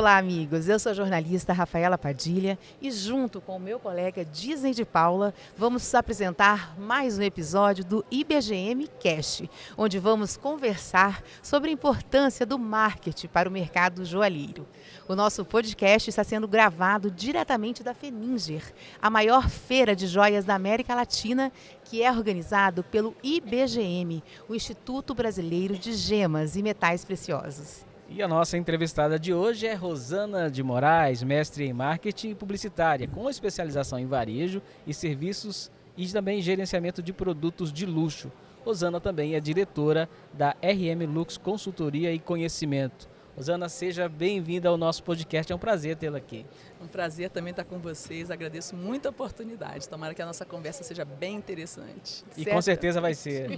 Olá, amigos. Eu sou a jornalista Rafaela Padilha e junto com o meu colega Disney de Paula, vamos apresentar mais um episódio do IBGM Cast, onde vamos conversar sobre a importância do marketing para o mercado joalheiro. O nosso podcast está sendo gravado diretamente da Feninger, a maior feira de joias da América Latina, que é organizado pelo IBGM, o Instituto Brasileiro de Gemas e Metais Preciosos. E a nossa entrevistada de hoje é Rosana de Moraes, mestre em marketing e publicitária, com especialização em varejo e serviços e também gerenciamento de produtos de luxo. Rosana também é diretora da RM Lux Consultoria e Conhecimento. Rosana, seja bem-vinda ao nosso podcast, é um prazer tê-la aqui. Um prazer também estar com vocês, agradeço muito a oportunidade, tomara que a nossa conversa seja bem interessante. E com certeza vai ser.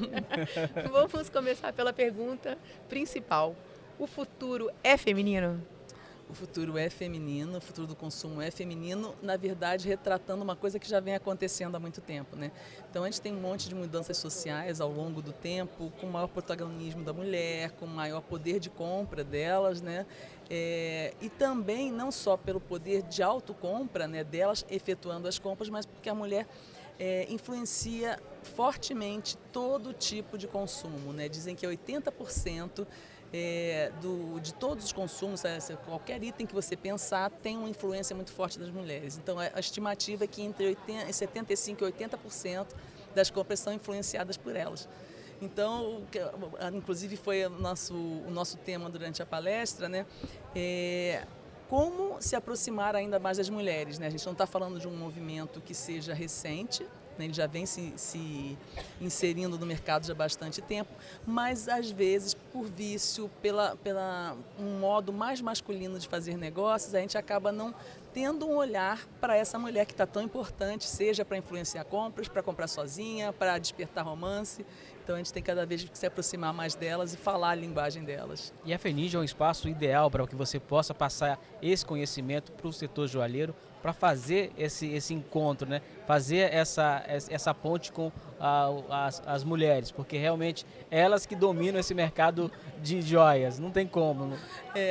Vamos começar pela pergunta principal. O futuro é feminino? O futuro é feminino, o futuro do consumo é feminino, na verdade retratando uma coisa que já vem acontecendo há muito tempo, né? Então a gente tem um monte de mudanças sociais ao longo do tempo, com maior protagonismo da mulher, com maior poder de compra delas, né? E também não só pelo poder de autocompra, né, delas efetuando as compras, mas porque a mulher influencia fortemente todo tipo de consumo, né? Dizem que 80% de todos os consumos, qualquer item que você pensar, tem uma influência muito forte das mulheres. Então, a estimativa é que entre 75% e 80% das compras são influenciadas por elas. Então, inclusive foi o nosso tema durante a palestra, né? Como se aproximar ainda mais das mulheres, né? A gente não está falando de um movimento que seja recente, ele já vem se inserindo no mercado já há bastante tempo, mas às vezes por vício, pela um modo mais masculino de fazer negócios, a gente acaba não tendo um olhar para essa mulher que está tão importante, seja para influenciar compras, para comprar sozinha, para despertar romance. Então a gente tem cada vez que se aproximar mais delas e falar a linguagem delas. E a Feninger é um espaço ideal para que você possa passar esse conhecimento para o setor joalheiro, para fazer esse encontro, né? Fazer essa ponte com as mulheres, porque realmente elas que dominam esse mercado de joias, não tem como.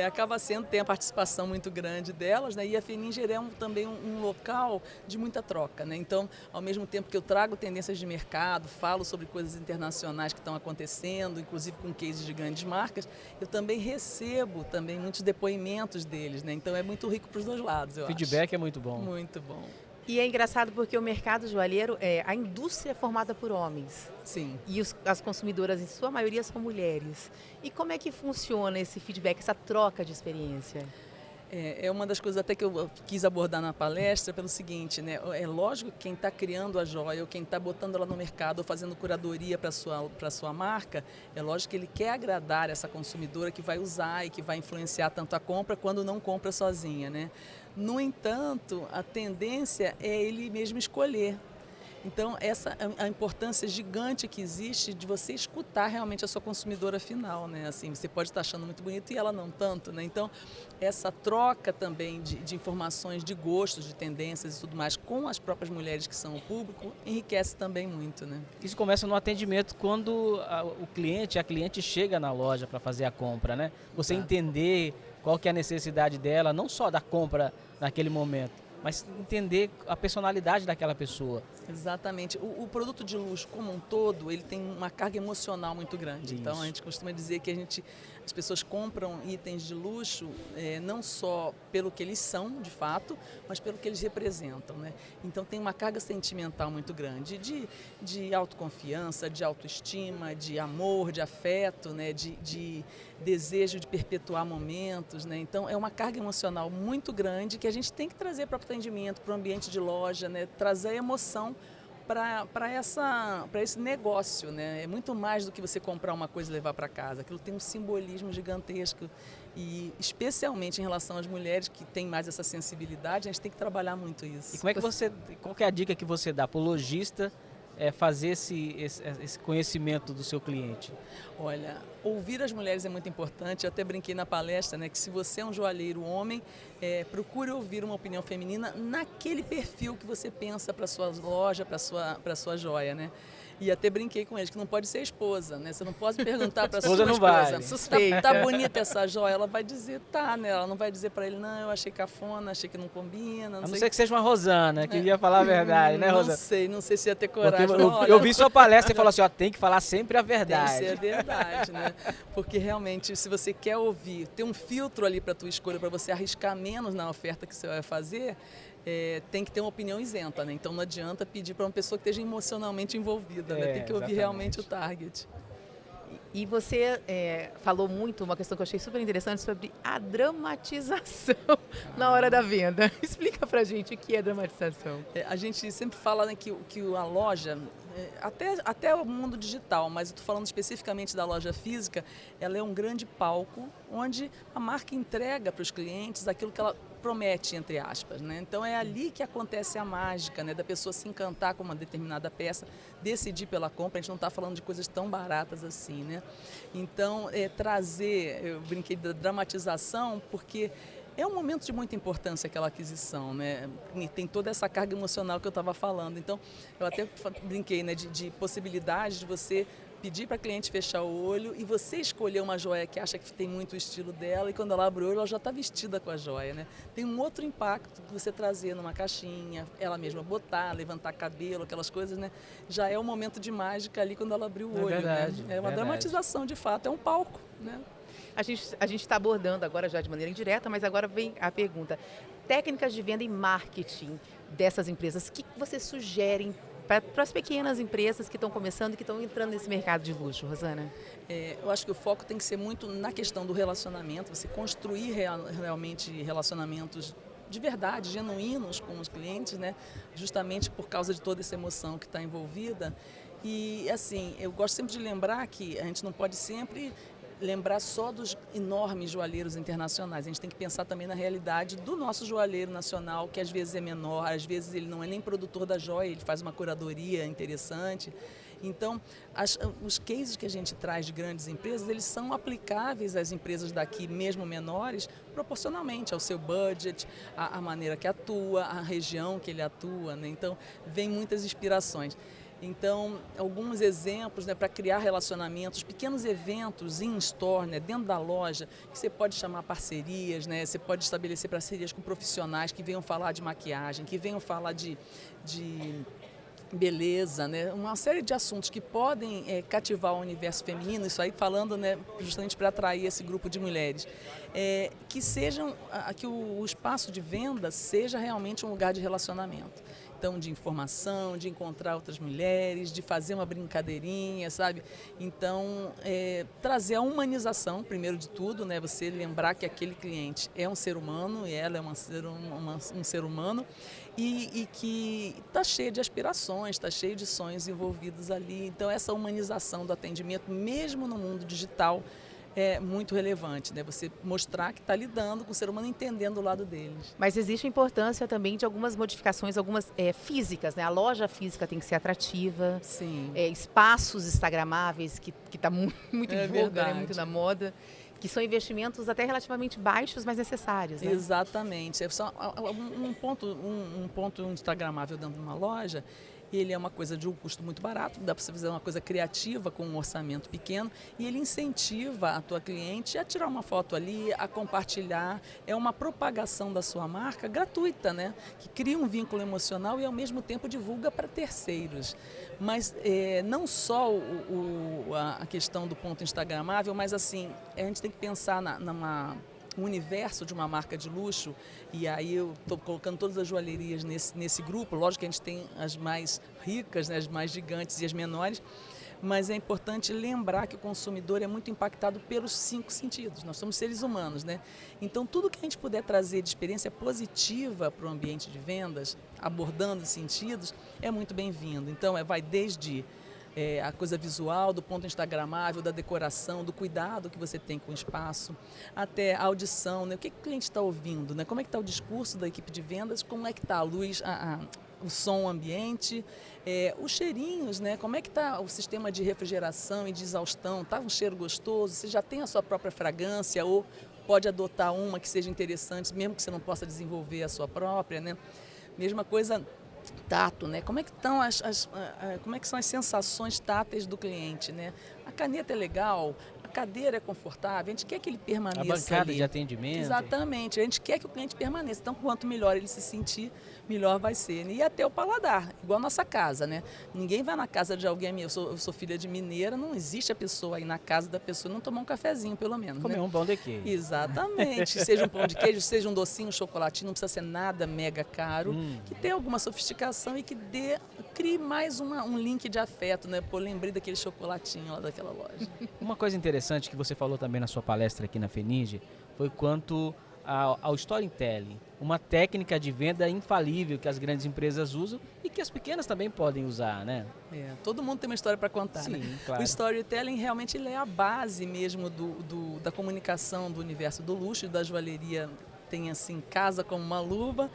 Acaba sendo, tem a participação muito grande delas, né? E a Feninger é também um local de muita troca, né? Então, ao mesmo tempo que eu trago tendências de mercado, falo sobre coisas internacionais que estão acontecendo, inclusive com cases de grandes marcas, eu também recebo muitos depoimentos deles, né? Então é muito rico para os dois lados, eu acho. Feedback é muito bom. Muito bom. E é engraçado porque o mercado joalheiro, a indústria é formada por homens. Sim. E as consumidoras, em sua maioria, são mulheres. E como é que funciona esse feedback, essa troca de experiência? É uma das coisas até que eu quis abordar na palestra pelo seguinte, né? É lógico que quem está criando a joia ou quem está botando ela no mercado ou fazendo curadoria para sua marca, é lógico que ele quer agradar essa consumidora que vai usar e que vai influenciar tanto a compra quando não compra sozinha, né? No entanto, a tendência é ele mesmo escolher. Então, essa é a importância gigante que existe de você escutar realmente a sua consumidora final, né? Assim, você pode estar achando muito bonito e ela não tanto, né? Então, essa troca também de informações, de gostos, de tendências e tudo mais com as próprias mulheres que são o público, enriquece também muito, né? Isso começa no atendimento quando a cliente chega na loja para fazer a compra, né? Você entender qual que é a necessidade dela, não só da compra naquele momento, mas entender a personalidade daquela pessoa. Exatamente. O produto de luxo como um todo, ele tem uma carga emocional muito grande. Isso. Então a gente costuma dizer que as pessoas compram itens de luxo não só pelo que eles são, de fato, mas pelo que eles representam, né? Então tem uma carga sentimental muito grande de autoconfiança, de autoestima, de amor, de afeto, né? de desejo de perpetuar momentos, né? Então é uma carga emocional muito grande que a gente tem que trazer para o atendimento, para o ambiente de loja, né? Trazer a emoção para esse negócio, né? É muito mais do que você comprar uma coisa e levar para casa. Aquilo tem um simbolismo gigantesco e especialmente em relação às mulheres que têm mais essa sensibilidade, a gente tem que trabalhar muito isso. E qual que é a dica que você dá para o lojista fazer esse conhecimento do seu cliente? Olha, ouvir as mulheres é muito importante. Eu até brinquei na palestra, né, que se você é um joalheiro homem, procure ouvir uma opinião feminina naquele perfil que você pensa para sua loja, para sua joia, né? E até brinquei com eles que não pode ser esposa, né? Você não pode perguntar para sua Esposa não esposa, vale. Suspeita. tá bonita essa joia? Ela vai dizer, tá, né? Ela não vai dizer para ele, não, eu achei cafona, achei que não combina, A não não sei. ser que seja uma Rosana, que ia falar a verdade, né, Rosana? Não sei se ia ter Porque coragem. eu vi sua palestra e falou assim, ó, tem que falar sempre a Tem que verdade. ser a verdade, né? Porque realmente, se você quer ouvir, ter um filtro ali para a tua escolha, para você arriscar menos na oferta que você vai fazer, tem que ter uma opinião isenta, né? Então não adianta pedir para uma pessoa que esteja emocionalmente envolvida, né? Tem que ouvir exatamente. realmente o target. E você falou muito, uma questão que eu achei super interessante, sobre a dramatização na hora da venda. Explica pra gente o que é dramatização. A gente sempre fala, né, que a loja, até o mundo digital, mas eu estou falando especificamente da loja física, ela é um grande palco onde a marca entrega para os clientes aquilo que ela promete, entre aspas, né? Então é ali que acontece a mágica, né, da pessoa se encantar com uma determinada peça, decidir pela compra. A gente não está falando de coisas tão baratas assim, né? Então eu brinquei da dramatização porque é um momento de muita importância aquela aquisição, né? E tem toda essa carga emocional que eu estava falando. Então, eu até brinquei, né, de possibilidade de você pedir para a cliente fechar o olho e você escolher uma joia que acha que tem muito o estilo dela, e quando ela abre o olho, ela já está vestida com a joia, né? Tem um outro impacto que você trazer numa caixinha, ela mesma botar, levantar cabelo, aquelas coisas, né? Já é um momento de mágica ali quando ela abriu o olho, verdade, né? É uma dramatização, de fato, é um palco, né? A gente está abordando agora já de maneira indireta, mas agora vem a pergunta. Técnicas de venda e marketing dessas empresas, o que vocês sugerem para as pequenas empresas que estão começando e que estão entrando nesse mercado de luxo, Rosana? Eu acho que o foco tem que ser muito na questão do relacionamento, você construir realmente relacionamentos de verdade, genuínos com os clientes, né? Justamente por causa de toda essa emoção que está envolvida. E, assim, eu gosto sempre de lembrar que a gente não pode sempre lembrar só dos enormes joalheiros internacionais. A gente tem que pensar também na realidade do nosso joalheiro nacional, que às vezes é menor, às vezes ele não é nem produtor da joia, ele faz uma curadoria interessante. Então, os cases que a gente traz de grandes empresas, eles são aplicáveis às empresas daqui, mesmo menores, proporcionalmente ao seu budget, à maneira que atua, à região que ele atua, né? Então, vem muitas inspirações. Então, alguns exemplos, né, para criar relacionamentos, pequenos eventos in-store, né, dentro da loja, que você pode chamar parcerias, né, você pode estabelecer parcerias com profissionais que venham falar de maquiagem, que venham falar de beleza, né, uma série de assuntos que podem cativar o universo feminino, isso aí falando, né, justamente para atrair esse grupo de mulheres, que o espaço de venda seja realmente um lugar de relacionamento. Então, de informação, de encontrar outras mulheres, de fazer uma brincadeirinha, sabe? Então, trazer a humanização, primeiro de tudo, né? Você lembrar que aquele cliente é um ser humano e ela é um ser humano e que está cheio de aspirações, está cheio de sonhos envolvidos ali. Então, essa humanização do atendimento, mesmo no mundo digital, é muito relevante, né? Você mostrar que está lidando com o ser humano, entendendo o lado deles. Mas existe a importância também de algumas modificações, algumas físicas, né? A loja física tem que ser atrativa. Sim. Espaços instagramáveis, que está muito em voga, né? Muito na moda. Que são investimentos até relativamente baixos, mas necessários, né? Exatamente. É só um ponto instagramável dentro de uma loja. Ele é uma coisa de um custo muito barato, dá para você fazer uma coisa criativa com um orçamento pequeno, e ele incentiva a tua cliente a tirar uma foto ali, a compartilhar. É uma propagação da sua marca gratuita, né? Que cria um vínculo emocional e ao mesmo tempo divulga para terceiros. Mas não só a questão do ponto instagramável, mas assim, a gente tem que pensar o universo de uma marca de luxo, e aí eu estou colocando todas as joalherias nesse grupo. Lógico que a gente tem as mais ricas, né, as mais gigantes e as menores, mas é importante lembrar que o consumidor é muito impactado pelos 5 sentidos. Nós somos seres humanos, né? Então, tudo que a gente puder trazer de experiência positiva para o ambiente de vendas, abordando os sentidos, é muito bem-vindo. Então, vai desde a coisa visual, do ponto instagramável, da decoração, do cuidado que você tem com o espaço, até a audição, né? O que o cliente está ouvindo, né? Como é que está o discurso da equipe de vendas, como é que está a luz, o som ambiente, os cheirinhos, né? Como é que está o sistema de refrigeração e de exaustão, está um cheiro gostoso, você já tem a sua própria fragrância ou pode adotar uma que seja interessante, mesmo que você não possa desenvolver a sua própria, né? Mesma coisa tato, né? Como é que estão como é que são as sensações táteis do cliente, né? A caneta é legal, a cadeira é confortável, a gente quer que ele permaneça A bancada ali. de atendimento. Exatamente, a gente quer que o cliente permaneça. Então, quanto melhor ele se sentir, melhor vai ser. E até o paladar, igual a nossa casa, né? Ninguém vai na casa de alguém, eu sou filha de mineira, não existe a pessoa aí na casa da pessoa não tomar um cafezinho, pelo menos. Comer né? um pão de queijo. Exatamente. Seja um pão de queijo, seja um docinho, um chocolatinho, não precisa ser nada mega caro, que tenha alguma sofisticação e que crie mais um link de afeto, né? Pô, lembrei daquele chocolatinho lá daquela loja. Uma coisa interessante que você falou também na sua palestra aqui na FENIGE foi quanto ao storytelling, uma técnica de venda infalível que as grandes empresas usam e que as pequenas também podem usar, né? Todo mundo tem uma história para contar, Sim, né? claro. O storytelling realmente ele é a base mesmo da comunicação do universo do luxo e da joalheria, tem assim, casa como uma luva,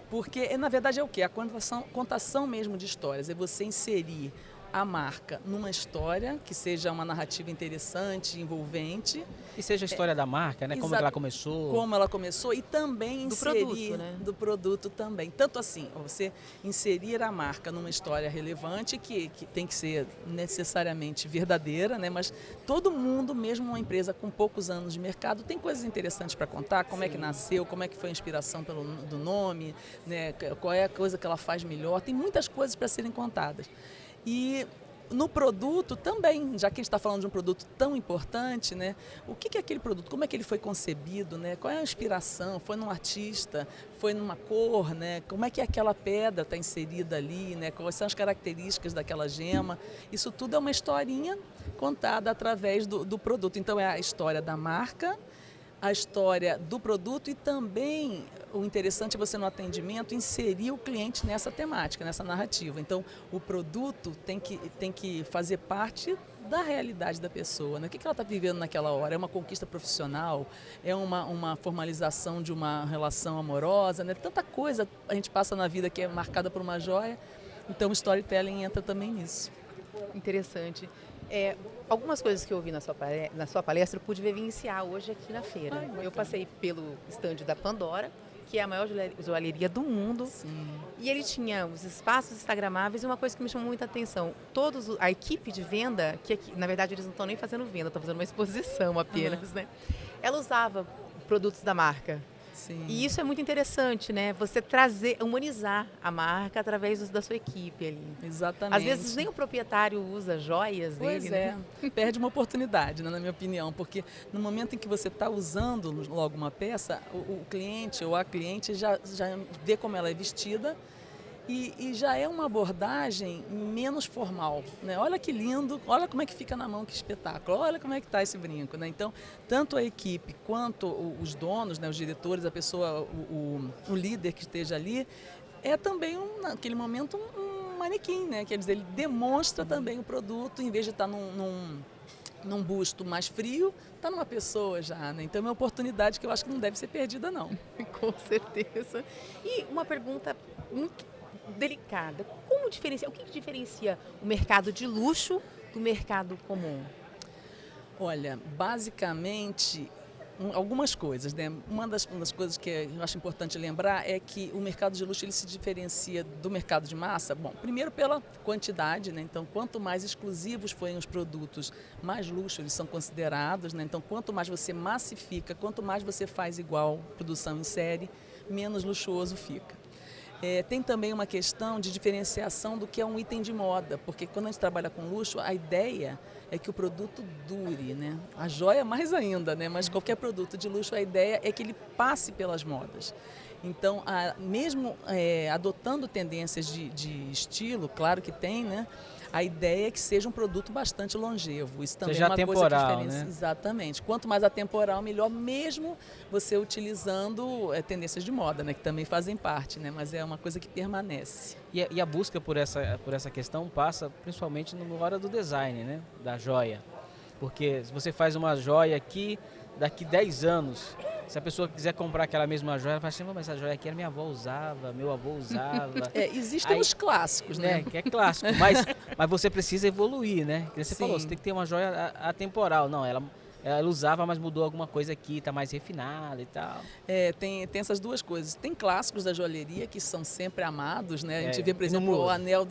porque na verdade é o quê? A contação mesmo de histórias, é você inserir a marca numa história que seja uma narrativa interessante, envolvente. E seja a história da marca, né? Como ela começou. Como ela começou e também inserir produto, né? do produto também. Tanto assim, você inserir a marca numa história relevante que tem que ser necessariamente verdadeira, né? Mas todo mundo, mesmo uma empresa com poucos anos de mercado, tem coisas interessantes para contar, como é que nasceu, como é que foi a inspiração do nome, né? Qual é a coisa que ela faz melhor. Tem muitas coisas para serem contadas. E no produto também, já que a gente está falando de um produto tão importante, né? O que é aquele produto? Como é que ele foi concebido, né? Qual é a inspiração? Foi num artista? Foi numa cor, né? Como é que aquela pedra está inserida ali, né? Quais são as características daquela gema? Isso tudo é uma historinha contada através do produto. Então é a história da marca, a história do produto e também o interessante é você no atendimento inserir o cliente nessa temática, nessa narrativa. Então o produto tem que fazer parte da realidade da pessoa, né? O que ela está vivendo naquela hora? É uma conquista profissional? É uma formalização de uma relação amorosa? Né? Tanta coisa a gente passa na vida que é marcada por uma joia, então o storytelling entra também nisso. Interessante. Algumas coisas que eu ouvi na sua palestra eu pude vivenciar hoje aqui na feira. Eu passei pelo estande da Pandora, que é a maior joalheria do mundo. Sim. E ele tinha os espaços instagramáveis e uma coisa que me chamou muita atenção. A equipe de venda, que aqui, na verdade eles não estão nem fazendo venda, estão fazendo uma exposição apenas, né? Ela usava produtos da marca. Sim. E isso é muito interessante, né? Você humanizar a marca através da sua equipe ali. Exatamente. Às vezes nem o proprietário usa joias dele, né? Perde uma oportunidade, né, na minha opinião, porque no momento em que você está usando logo uma peça, o cliente ou a cliente já vê como ela é vestida e já é uma abordagem menos formal, né? Olha que lindo, olha como é que fica na mão, que espetáculo, olha como é que está esse brinco, né? Então, tanto a equipe quanto os donos, né, os diretores, a pessoa, o líder que esteja ali, é também, naquele momento, um manequim, né? Quer dizer, ele demonstra também o produto, em vez de estar num busto mais frio, está numa pessoa já, né? Então é uma oportunidade que eu acho que não deve ser perdida, não. Com certeza. E uma pergunta muito delicada. O que diferencia o mercado de luxo do mercado comum? Olha, basicamente, algumas coisas, né? Uma das coisas que eu acho importante lembrar é que o mercado de luxo ele se diferencia do mercado de massa. Bom, primeiro pela quantidade, né? Então, quanto mais exclusivos forem os produtos, mais luxo eles são considerados, né? Então, quanto mais você massifica, quanto mais você faz igual produção em série, menos luxuoso fica. Tem também uma questão de diferenciação do que é um item de moda, porque quando a gente trabalha com luxo, a ideia é que o produto dure, né? A joia mais ainda, né? Mas qualquer produto de luxo, a ideia é que ele passe pelas modas. Então, mesmo adotando tendências de estilo, claro que tem, né? A ideia é que seja um produto bastante longevo. Isso também é uma coisa que diferencia. Né? Exatamente. Quanto mais atemporal, melhor, mesmo você utilizando tendências de moda, né? Que também fazem parte, né? Mas é uma coisa que permanece. E a busca por essa questão passa principalmente na hora do design, né? Da joia. Porque se você faz uma joia aqui, daqui 10 anos, se a pessoa quiser comprar aquela mesma joia, ela fala assim, mas essa joia aqui minha avó usava, meu avô usava. Existem os clássicos, né? Que é clássico, mas você precisa evoluir, né? Como você Sim. falou, você tem que ter uma joia atemporal. Não, ela ela usava, mas mudou alguma coisa aqui, está mais refinada e tal. Tem essas duas coisas. Tem clássicos da joalheria que são sempre amados, né? A gente É, vê, por exemplo, muda. o anel,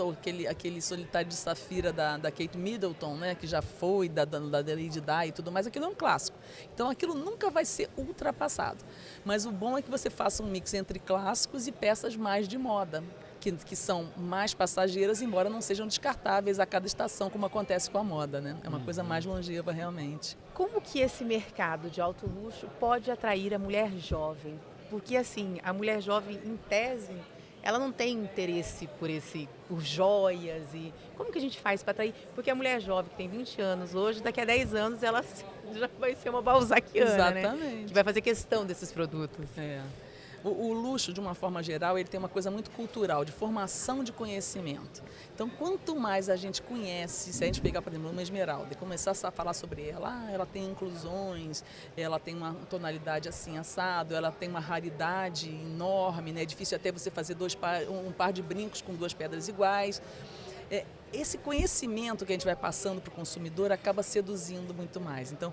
aquele solitário de safira da Kate Middleton, né? Que já foi, da Lady Di e tudo mais. Aquilo é um clássico. Então aquilo nunca vai ser ultrapassado. Mas o bom é que você faça um mix entre clássicos e peças mais de moda. Que são mais passageiras, embora não sejam descartáveis a cada estação, como acontece com a moda, né? É uma coisa mais longeva, realmente. Como que esse mercado de alto luxo pode atrair a mulher jovem? Porque, assim, a mulher jovem, em tese, ela não tem interesse por joias e... Como que a gente faz para atrair? Porque a mulher jovem que tem 20 anos hoje, daqui a 10 anos, ela já vai ser uma balzaquiana, né? Exatamente. Que vai fazer questão desses produtos. O luxo, de uma forma geral, ele tem uma coisa muito cultural, de formação de conhecimento. Então, quanto mais a gente conhece, se a gente pegar, por exemplo, uma esmeralda e começar a falar sobre ela, ela tem inclusões, ela tem uma tonalidade assim, assado, ela tem uma raridade enorme, né? É difícil até você fazer um par de brincos com 2 pedras iguais. Esse conhecimento que a gente vai passando para o consumidor acaba seduzindo muito mais. Então,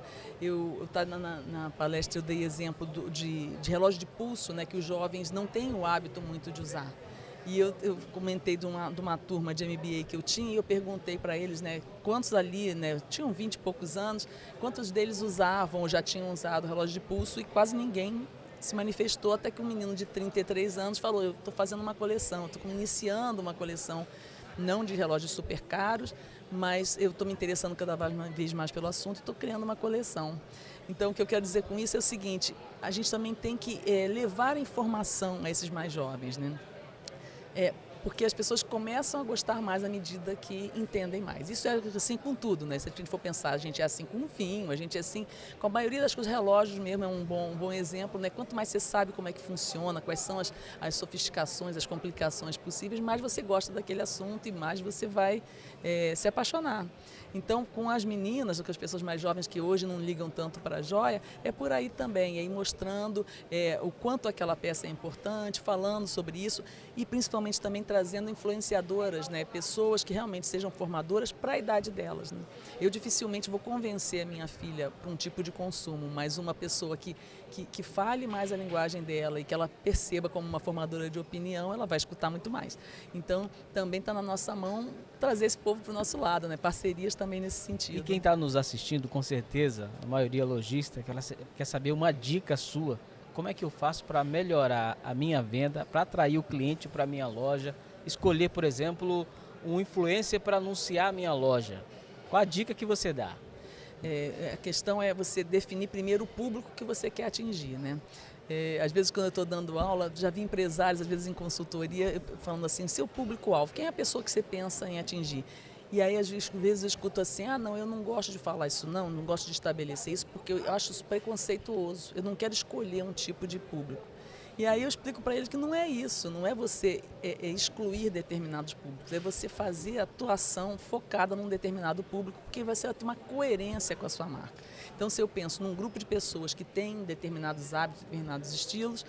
na palestra eu dei exemplo de relógio de pulso, né, que os jovens não têm o hábito muito de usar. E eu comentei de uma turma de MBA que eu tinha e eu perguntei para eles, né, quantos ali, né, tinham 20 e poucos anos, quantos deles usavam ou já tinham usado o relógio de pulso, e quase ninguém se manifestou, até que um menino de 33 anos falou: eu estou fazendo uma coleção, estou iniciando uma coleção, não de relógios super caros, mas eu estou me interessando cada vez mais pelo assunto e estou criando uma coleção. Então, o que eu quero dizer com isso é o seguinte: a gente também tem que levar informação a esses mais jovens, né? Porque as pessoas começam a gostar mais à medida que entendem mais. Isso é assim com tudo, né? Se a gente for pensar, a gente é assim com o vinho, a gente é assim com a maioria das coisas. Relógios mesmo é um bom exemplo, né? Quanto mais você sabe como é que funciona, quais são as sofisticações, as complicações possíveis, mais você gosta daquele assunto e mais você vai se apaixonar. Então, com as meninas, com as pessoas mais jovens que hoje não ligam tanto para a joia, é por aí também, aí mostrando o quanto aquela peça é importante, falando sobre isso e principalmente também trazendo influenciadoras, né, pessoas que realmente sejam formadoras para a idade delas, né? Eu dificilmente vou convencer a minha filha para um tipo de consumo, mas uma pessoa que fale mais a linguagem dela e que ela perceba como uma formadora de opinião, ela vai escutar muito mais. Então, também está na nossa mão trazer esse povo para o nosso lado, né? Parcerias também nesse sentido. E quem está nos assistindo, com certeza, a maioria lojista, quer saber uma dica sua. Como é que eu faço para melhorar a minha venda, para atrair o cliente para a minha loja, escolher, por exemplo, um influencer para anunciar a minha loja? Qual a dica que você dá? A questão é você definir primeiro o público que você quer atingir, né? Às vezes, quando eu estou dando aula, já vi empresários, às vezes em consultoria, falando assim: seu público-alvo, quem é a pessoa que você pensa em atingir? E aí, às vezes, eu escuto assim: não, eu não gosto de falar isso, não gosto de estabelecer isso, porque eu acho isso preconceituoso, eu não quero escolher um tipo de público. E aí eu explico para ele que não é isso, não é você excluir determinados públicos, é você fazer a atuação focada num determinado público, porque você vai ter uma coerência com a sua marca. Então, se eu penso num grupo de pessoas que têm determinados hábitos, determinados estilos,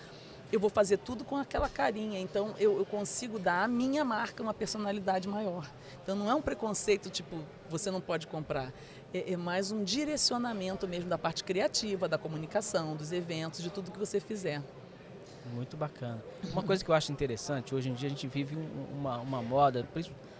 eu vou fazer tudo com aquela carinha, então eu consigo dar à minha marca uma personalidade maior. Então, não é um preconceito tipo, você não pode comprar, é mais um direcionamento mesmo da parte criativa, da comunicação, dos eventos, de tudo que você fizer. Muito bacana. Uma coisa que eu acho interessante, hoje em dia a gente vive uma moda,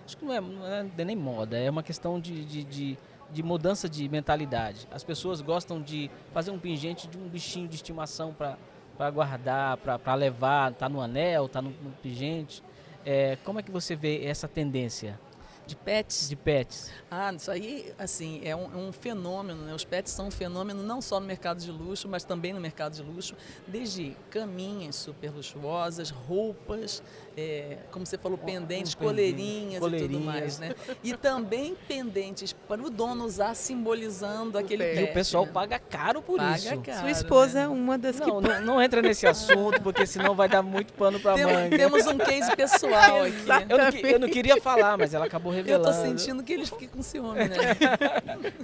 acho que não é nem moda, é uma questão de mudança de mentalidade. As pessoas gostam de fazer um pingente de um bichinho de estimação para guardar, para levar, tá no anel, tá no pingente. Como é que você vê essa tendência? De pets? De pets. Isso aí, assim, é um fenômeno, né? Os pets são um fenômeno não só no mercado de luxo, mas também no mercado de luxo, desde caminhas super luxuosas, roupas, como você falou, pendentes, coleirinhas e tudo mais, né? E também pendentes para o dono usar, simbolizando aquele pet. E o pessoal, né? paga caro por isso. Caro, sua esposa né? é uma das que... Não entra nesse assunto, porque senão vai dar muito pano para manga. Temos um case pessoal aqui. Eu não queria falar, mas ela acabou revelando. Eu tô sentindo que eles ficam com ciúme, né?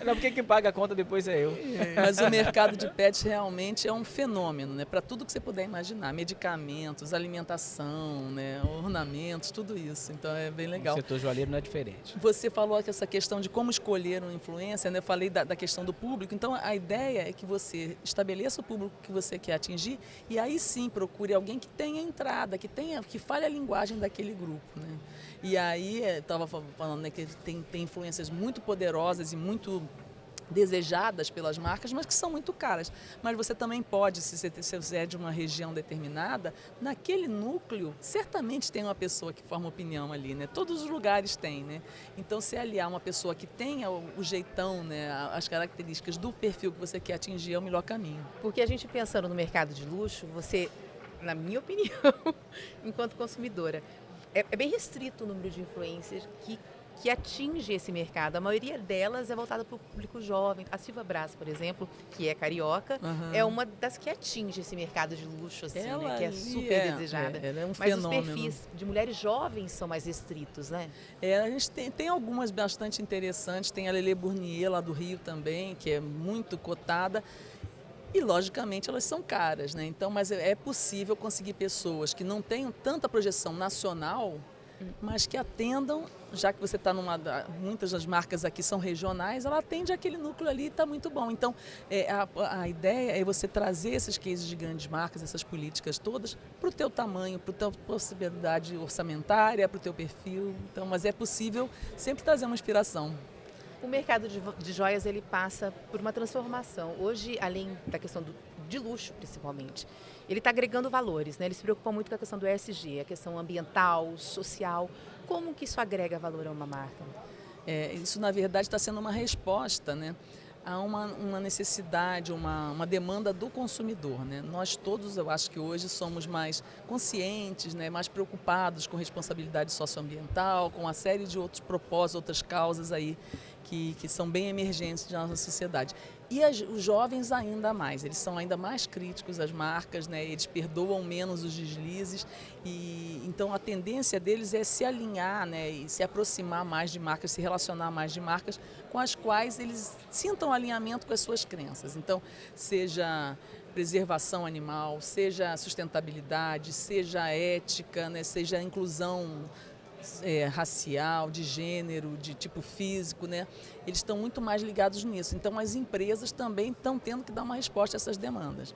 Não, porque quem paga a conta depois é eu. Mas o mercado de pets realmente é um fenômeno, né? Para tudo que você puder imaginar, medicamentos, alimentação, né? Ornamentos, tudo isso. Então é bem legal. O setor joalheiro não é diferente. Você falou que essa questão de como escolher um influencer, né? Eu falei da questão do público. Então a ideia é que você estabeleça o público que você quer atingir e aí sim procure alguém que tenha entrada, que fale a linguagem daquele grupo, né? E aí, estava falando, né, que tem influências muito poderosas e muito desejadas pelas marcas, mas que são muito caras. Mas você também pode, se você é de uma região determinada, naquele núcleo, certamente tem uma pessoa que forma opinião ali, né? Todos os lugares têm, né? Então, se aliar uma pessoa que tenha o jeitão, né, as características do perfil que você quer atingir, é o melhor caminho. Porque a gente pensando no mercado de luxo, você, na minha opinião, enquanto consumidora, é bem restrito o número de influencers que atinge esse mercado. A maioria delas é voltada para o público jovem. A Silva Braz, por exemplo, que é carioca, é uma das que atinge esse mercado de luxo, assim, né? Que é super desejada. Ela é um Mas fenômeno. os perfis de mulheres jovens são mais restritos, né? A gente tem algumas bastante interessantes. Tem a Lele Bournier, lá do Rio também, que é muito cotada. E, logicamente, elas são caras, né? Então, mas é possível conseguir pessoas que não tenham tanta projeção nacional, mas que atendam, já que você está muitas das marcas aqui são regionais, ela atende aquele núcleo ali e está muito bom. Então, a ideia é você trazer esses cases de grandes marcas, essas políticas todas, para o teu tamanho, para a tua possibilidade orçamentária, para o teu perfil. Então, mas é possível sempre trazer uma inspiração. O mercado de joias, ele passa por uma transformação. Hoje, além da questão de luxo, principalmente, ele está agregando valores, né? Ele se preocupa muito com a questão do ESG, a questão ambiental, social. Como que isso agrega valor a uma marca? Isso, na verdade, está sendo uma resposta, né, a uma necessidade, uma demanda do consumidor, né? Nós todos, eu acho que hoje somos mais conscientes, né, mais preocupados com responsabilidade socioambiental, com uma série de outros propósitos, outras causas aí que são bem emergentes na nossa sociedade. E os jovens ainda mais, eles são ainda mais críticos às marcas, né? Eles perdoam menos os deslizes e então a tendência deles é se alinhar, né, e se aproximar mais de marcas, se relacionar mais de marcas com as quais eles sintam alinhamento com as suas crenças. Então, seja preservação animal, seja sustentabilidade, seja ética, né, seja inclusão racial, de gênero, de tipo físico, né? Eles estão muito mais ligados nisso. Então, as empresas também estão tendo que dar uma resposta a essas demandas.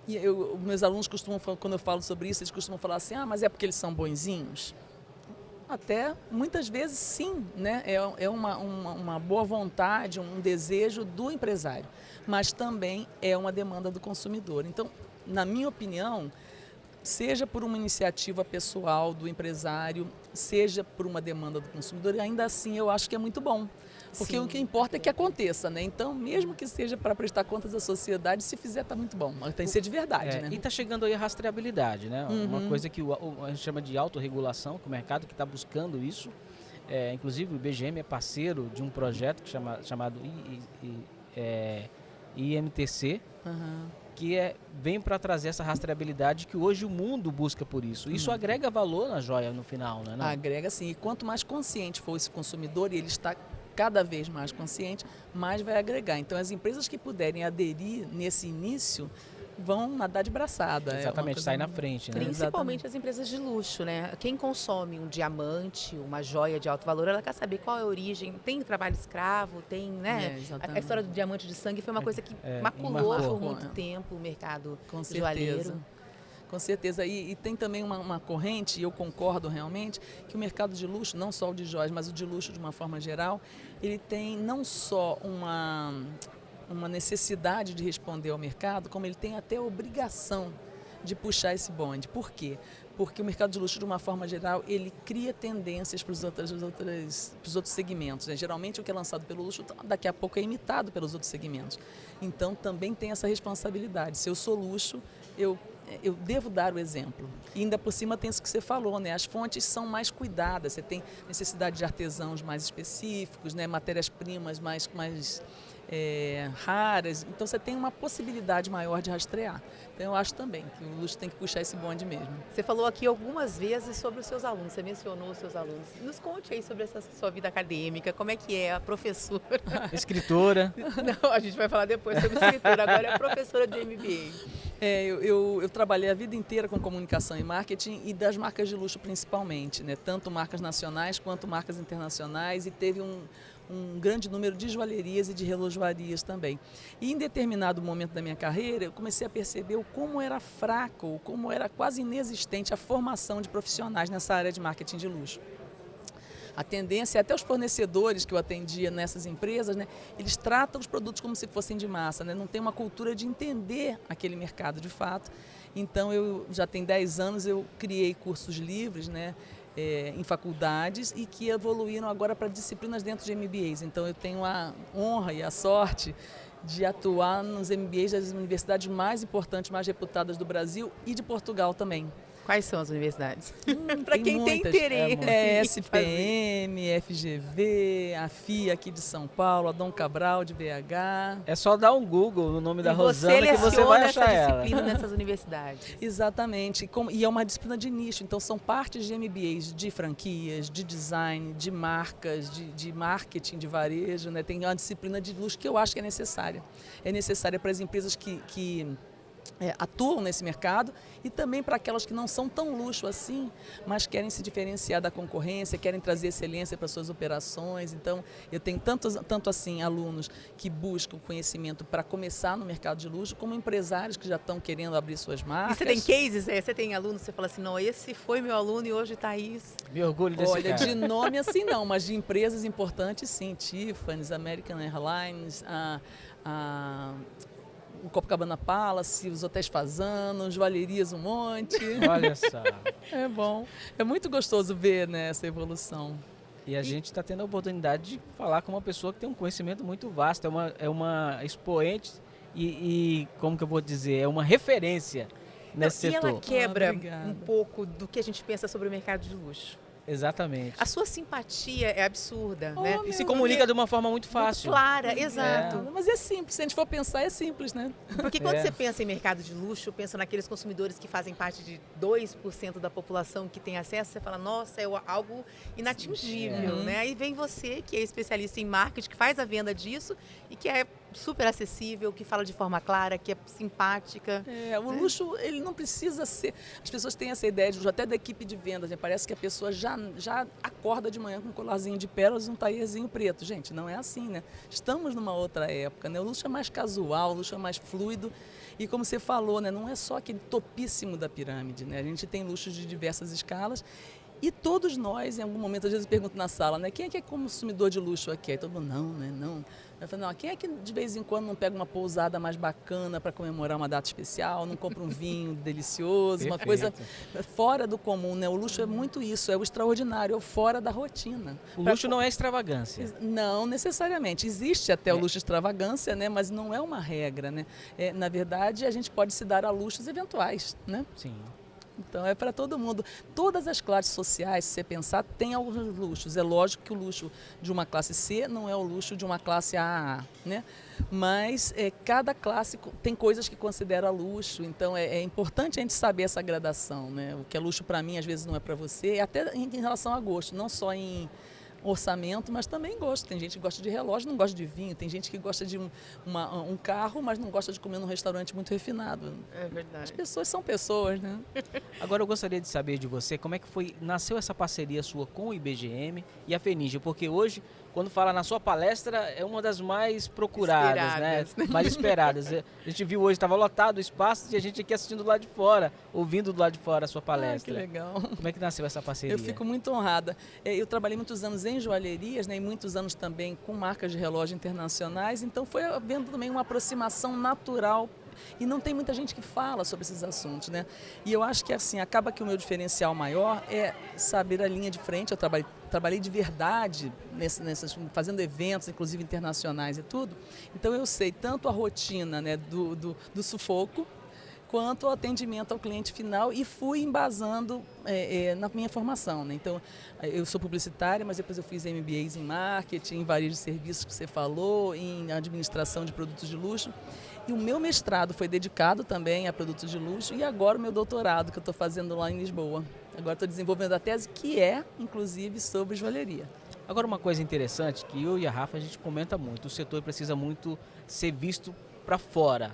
E meus alunos costumam, quando eu falo sobre isso, eles costumam falar assim, mas é porque eles são bonzinhos? Até, muitas vezes, sim, né? É uma boa vontade, um desejo do empresário, mas também é uma demanda do consumidor. Então, na minha opinião, seja por uma iniciativa pessoal do empresário, seja por uma demanda do consumidor, e ainda assim eu acho que é muito bom. Porque Sim. O que importa é que aconteça, né? Então, mesmo que seja para prestar contas à sociedade, se fizer, está muito bom. Mas tem que ser de verdade, né? E está chegando aí a rastreabilidade, né? Uma coisa que a gente chama de autorregulação, que o mercado que está buscando isso. Inclusive, o IBGM é parceiro de um projeto chamado IMTC, que vem para trazer essa rastreabilidade que hoje o mundo busca por isso. Isso agrega valor na joia no final, né? Não? Agrega sim. E quanto mais consciente for esse consumidor, e ele está cada vez mais consciente, mais vai agregar. Então, as empresas que puderem aderir nesse início vão nadar de braçada. Exatamente, sair na frente, né? Principalmente as empresas de luxo, né? Quem consome um diamante, uma joia de alto valor, ela quer saber qual é a origem. Tem trabalho escravo, tem, né? A história do diamante de sangue foi uma coisa que maculou por muito tempo o mercado joalheiro. Com certeza. E tem também uma corrente, e eu concordo realmente, que o mercado de luxo, não só o de joias, mas o de luxo de uma forma geral, ele tem não só uma necessidade de responder ao mercado, como ele tem até a obrigação de puxar esse bonde. Por quê? Porque o mercado de luxo, de uma forma geral, ele cria tendências para os outros segmentos, né? Geralmente, o que é lançado pelo luxo, daqui a pouco é imitado pelos outros segmentos. Então, também tem essa responsabilidade. Se eu sou luxo, eu devo dar o exemplo. E ainda por cima tem isso que você falou, né? As fontes são mais cuidadas, você tem necessidade de artesãos mais específicos, né? Matérias-primas mais raras. Então você tem uma possibilidade maior de rastrear. Então eu acho também que o luxo tem que puxar esse bonde mesmo. Você falou aqui algumas vezes sobre os seus alunos, você mencionou os seus alunos. Nos conte aí sobre essa sua vida acadêmica, como é que é a professora? Escritora. Não, a gente vai falar depois sobre escritura, agora é a professora de MBA. Eu trabalhei a vida inteira com comunicação e marketing e das marcas de luxo principalmente, né? Tanto marcas nacionais quanto marcas internacionais, e teve um grande número de joalherias e de relojoarias também. E em determinado momento da minha carreira, eu comecei a perceber como era fraco, como era quase inexistente a formação de profissionais nessa área de marketing de luxo. A tendência, até os fornecedores que eu atendia nessas empresas, né, eles tratam os produtos como se fossem de massa, né, não tem uma cultura de entender aquele mercado de fato. Então, eu já tenho 10 anos, eu criei cursos livres, né, em faculdades, e que evoluíram agora para disciplinas dentro de MBAs. Então, eu tenho a honra e a sorte de atuar nos MBAs das universidades mais importantes, mais reputadas do Brasil e de Portugal também. Quais são as universidades? Para quem tem muitas. interesse. SPM, FGV, a FIA aqui de São Paulo, a Dom Cabral de BH. É só dar um Google no nome da E Rosana que você vai achar essa ela. disciplina nessas universidades. Exatamente. E é uma disciplina de nicho, então são partes de MBAs de franquias, de design, de marcas, de marketing, de varejo, né? Tem uma disciplina de luxo que eu acho que é necessária. É necessária para as empresas que atuam nesse mercado, e também para aquelas que não são tão luxo assim, mas querem se diferenciar da concorrência, querem trazer excelência para suas operações. Então, eu tenho tanto assim alunos que buscam conhecimento para começar no mercado de luxo, como empresários que já estão querendo abrir suas marcas. E você tem cases? Você tem alunos, você fala assim, não, esse foi meu aluno e hoje está isso. Me orgulho desse Olha, cara. de nome assim não, mas de empresas importantes sim, Tiffany's, American Airlines, o Copacabana Palace, os hotéis Fasano, joalherias um monte. Olha só. É bom. É muito gostoso ver, né, essa evolução. E a gente está tendo a oportunidade de falar com uma pessoa que tem um conhecimento muito vasto, é uma expoente e como que eu vou dizer, é uma referência nesse E setor. ela quebra Obrigada. um pouco do que a gente pensa sobre o mercado de luxo. Exatamente. A sua simpatia é absurda, né? E se comunica de uma forma muito Muito fácil. clara, exato. Mas é simples, se a gente for pensar, é simples, né? Porque quando É. você pensa em mercado de luxo, pensa naqueles consumidores que fazem parte de 2% da população que tem acesso, você fala, nossa, é algo inatingível, Sim. né? Aí vem você, que é especialista em marketing, que faz a venda disso e que é super acessível, que fala de forma clara, que é simpática. O luxo, ele não precisa ser... As pessoas têm essa ideia de luxo, até da equipe de vendas, né? Parece que a pessoa já acorda de manhã com um colarzinho de pérolas e um taierzinho preto. Gente, não é assim, né? Estamos numa outra época, né? O luxo é mais casual, o luxo é mais fluido. E como você falou, né? Não é só aquele topíssimo da pirâmide, né? A gente tem luxos de diversas escalas. E todos nós, em algum momento, às vezes eu pergunto na sala, né? Quem é que é consumidor de luxo aqui? Aí todo mundo, não, né? Não. Eu falo, não, quem é que de vez em quando não pega uma pousada mais bacana para comemorar uma data especial, não compra um vinho delicioso, uma coisa fora do comum, né? O luxo é muito isso, é o extraordinário, é o fora da rotina. O luxo não é extravagância. Não necessariamente. Existe até o luxo extravagância, né? Mas não é uma regra, né? Na verdade, a gente pode se dar a luxos eventuais, né? Sim. Então é para todo mundo. Todas as classes sociais, se você pensar, tem alguns luxos. É lógico que o luxo de uma classe C não é o luxo de uma classe AA, né? Mas cada classe tem coisas que considera luxo. Então é importante a gente saber essa gradação, né? O que é luxo para mim às vezes não é para você, até em relação a gosto, não só em orçamento, mas também gosto. Tem gente que gosta de relógio, não gosta de vinho. Tem gente que gosta de um carro, mas não gosta de comer num restaurante muito refinado. É verdade. As pessoas são pessoas, né? Agora eu gostaria de saber de você como é que nasceu essa parceria sua com o IBGM e a FENIGEA, porque hoje, quando fala na sua palestra, é uma das mais procuradas, né? Mais esperadas. A gente viu hoje, estava lotado o espaço e a gente aqui assistindo do lado de fora, ouvindo do lado de fora a sua palestra. Que legal. Como é que nasceu essa parceria? Eu fico muito honrada. Eu trabalhei muitos anos em joalherias, né, e muitos anos também com marcas de relógio internacionais, então foi havendo também uma aproximação natural. E não tem muita gente que fala sobre esses assuntos, né? E eu acho que assim, acaba que o meu diferencial maior é saber a linha de frente. Eu trabalhei de verdade fazendo eventos, inclusive internacionais e tudo. Então eu sei tanto a rotina, né, do sufoco, quanto ao atendimento ao cliente final e fui embasando na minha formação, né? Então, eu sou publicitária, mas depois eu fiz MBAs em marketing, em varejo de serviços que você falou, em administração de produtos de luxo. E o meu mestrado foi dedicado também a produtos de luxo e agora o meu doutorado que eu estou fazendo lá em Lisboa. Agora estou desenvolvendo a tese que é, inclusive, sobre joalheria. Agora, uma coisa interessante que eu e a Rafa a gente comenta muito, o setor precisa muito ser visto para fora.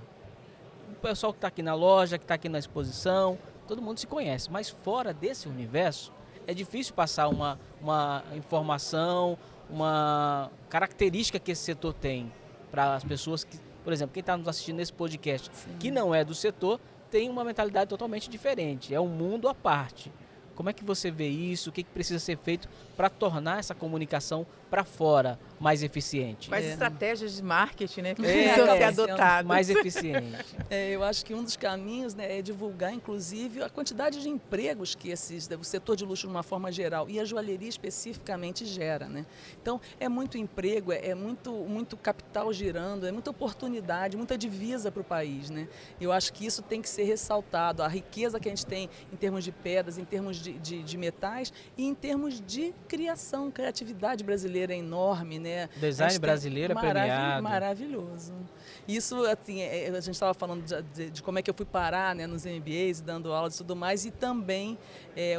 O pessoal que está aqui na loja, que está aqui na exposição, todo mundo se conhece, mas fora desse universo é difícil passar uma informação, uma característica que esse setor tem para as pessoas que, por exemplo, quem está nos assistindo nesse podcast, que não é do setor, tem uma mentalidade totalmente diferente, é um mundo à parte. Como é que você vê isso? O que precisa ser feito para tornar essa comunicação para fora mais eficiente? Quais estratégias de marketing, né, que precisam ser adotadas? Mais eficiente. Eu acho que um dos caminhos, né, é divulgar, inclusive, a quantidade de empregos que o setor de luxo, de uma forma geral, e a joalheria especificamente gera, né? Então, é muito emprego, é muito capital girando, é muita oportunidade, muita divisa para o país, né? Eu acho que isso tem que ser ressaltado, a riqueza que a gente tem em termos de pedras, em termos de metais e em termos de criatividade brasileira é enorme, né? Design brasileiro é premiado. Maravilhoso. Isso, assim, a gente estava falando de como é que eu fui parar, né, nos MBAs, dando aulas e tudo mais, e também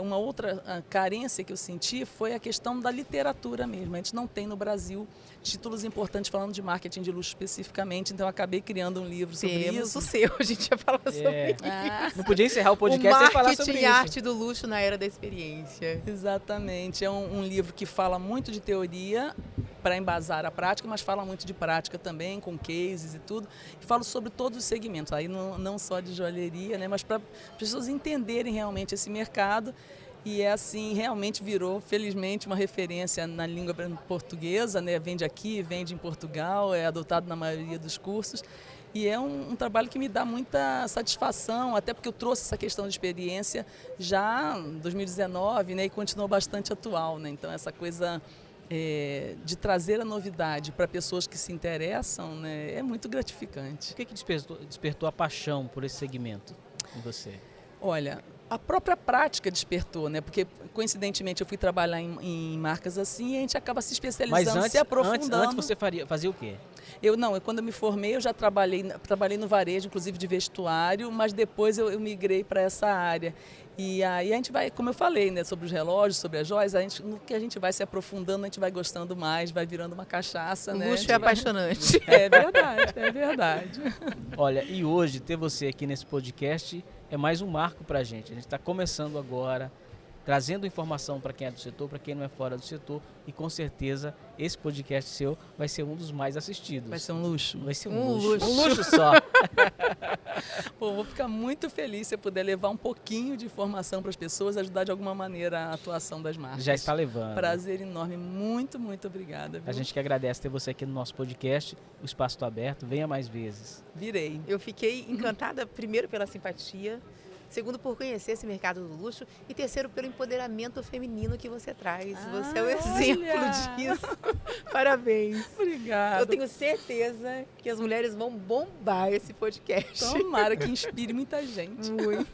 uma outra carência que eu senti foi a questão da literatura mesmo. A gente não tem no Brasil títulos importantes falando de marketing de luxo especificamente, então eu acabei criando um livro sobre isso. O seu, a gente ia falar sobre isso. Não podia encerrar o podcast sem falar sobre isso. Marketing e arte do luxo na era da experiência. Exatamente. É um livro que fala muito de teoria para embasar a prática, mas fala muito de prática também, com cases e tudo. E falo sobre todos os segmentos, aí não só de joalheria, né, mas para as pessoas entenderem realmente esse mercado. E assim, realmente virou, felizmente, uma referência na língua portuguesa, né? Vende aqui, vende em Portugal, é adotado na maioria dos cursos. E é um trabalho que me dá muita satisfação, até porque eu trouxe essa questão de experiência já em 2019, né? E continuou bastante atual, né? Então, essa coisa de trazer a novidade para pessoas que se interessam, né? É muito gratificante. O que despertou a paixão por esse segmento em você? Olha, a própria prática despertou, né? Porque, coincidentemente, eu fui trabalhar em marcas assim e a gente acaba se especializando, se aprofundando. Antes você fazia o quê? Quando eu me formei, eu já trabalhei no varejo, inclusive de vestuário, mas depois eu migrei para essa área. E aí a gente vai, como eu falei, né, sobre os relógios, sobre as joias, no que a gente vai se aprofundando, a gente vai gostando mais, vai virando uma cachaça, né? O luxo é apaixonante. É verdade, é verdade. Olha, e hoje ter você aqui nesse podcast é mais um marco para a gente. A gente está começando agora, trazendo informação para quem é do setor, para quem não é fora do setor, e com certeza esse podcast seu vai ser um dos mais assistidos. Vai ser um luxo. Vai ser um luxo. Um luxo só. Pô, vou ficar muito feliz se eu puder levar um pouquinho de informação para as pessoas, ajudar de alguma maneira a atuação das marcas. Já está levando. Prazer enorme. Muito, muito obrigada. Viu? A gente que agradece ter você aqui no nosso podcast. O espaço está aberto. Venha mais vezes. Virei. Eu fiquei encantada, primeiro, pela simpatia. Segundo, por conhecer esse mercado do luxo. E terceiro, pelo empoderamento feminino que você traz. Você é um exemplo disso. Parabéns. Obrigada. Eu tenho certeza que as mulheres vão bombar esse podcast. Tomara que inspire muita gente. Muito.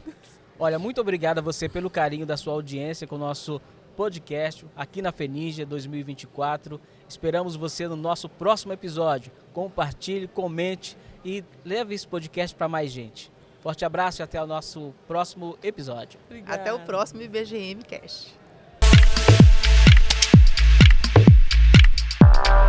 Olha, muito obrigado a você pelo carinho da sua audiência com o nosso podcast aqui na FENINJA 2024. Esperamos você no nosso próximo episódio. Compartilhe, comente e leve esse podcast para mais gente. Forte abraço e até o nosso próximo episódio. Obrigada. Até o próximo IBGM Cast.